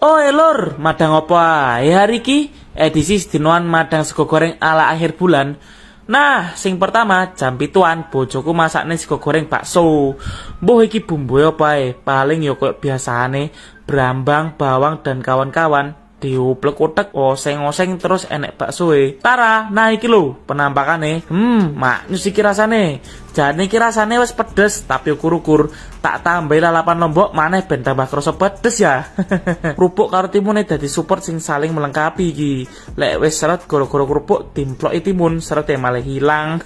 Oh lur, madang apa ae hari iki? Edisi sedinoan madang sego goreng ala akhir bulan. Nah, sing pertama jam pituan bojoku masakne sego goreng bakso. Mbuh iki bumbu apa ae? Paling ya koyo biasane, brambang, bawang dan kawan-kawan. Diuplek utek oseng-oseng terus enek baksoe. Tara, nah iki lho penampakane. Maknyus iki rasane. Jane iki rasane wis pedes tapi ukur-ukur. Tak tambahi lalapan lombok maneh ben tambah krasa pedes ya. Kerupuk karo timune dadi support sing saling melengkapi iki. Lek wis seret gara-gara kerupuk dimploki timun serete malah hilang.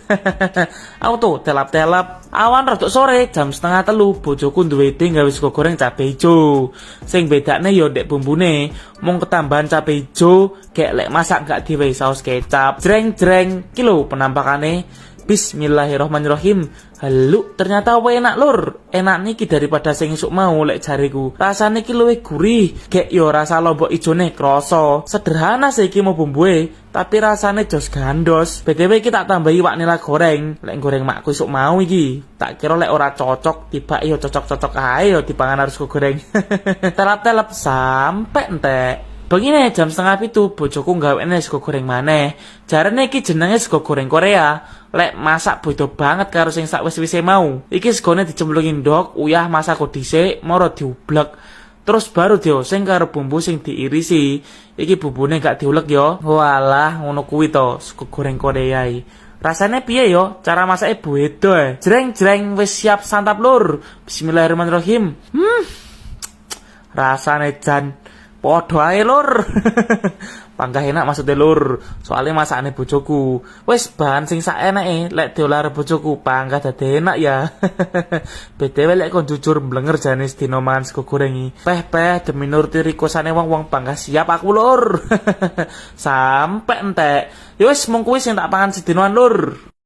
Aku tuh telap-telap. Awan rada sore jam 2:30 bojoku duwe ide gawe sego goreng cabe ijo. Sing bedane ya ndek bumbune. Mung ketambahan cabe ijo, gek lek masak gak diwehi saus kecap. Jreng-jreng ki lho penampakane. Bismillahirrahmanirrahim. Halu, ternyata enak lur. Enak niki daripada sing isuk mau lek jariku. Rasane ki luwih gurih. Gek yo rasa lombok ijone kroso. Sederhana sih iki mau bumbuhe, tapi rasane jos gandos. BTW iki tak tambahi wak nila goreng. Lek goreng makku isuk mau iki. Tak kira lek ora cocok, tiba yo cocok-cocok ae yo dipangan harus goreng. Telap-telap sampe entek. Begini jam 6:30 bojoku nggaweane sego goreng maneh. Jarane iki jenenge sego goreng Korea. Lek masak beda banget karo sing sakwis-wise mau. Iki segone dicemplungi ndok, uyah masak kok dhisik, moro diublek. Terus baru dioseng karo bumbu sing diirisi. Iki bumbune gak diulek yo. Walah, ngono kuwi to, sego goreng Korea iki. Rasane piye yo? Cara masake beda. Jreng-jreng wis siap santap lur. Bismillahirrahmanirrahim. Rasane jan podo ae lur. Panggah enak maksudnya lur. Soalnya masakane bojoku. Wes bahan sing sak enake lek diolah bojoku panggah dadi enak ya. BTW lek kon jujur mblenger jane sedina mangan sego goreng iki. Peh demi nuruti requestane wong-wong panggah siap aku lur. Sampai entek. Ya wis mung kuwi sing tak pangan sedinoan lur.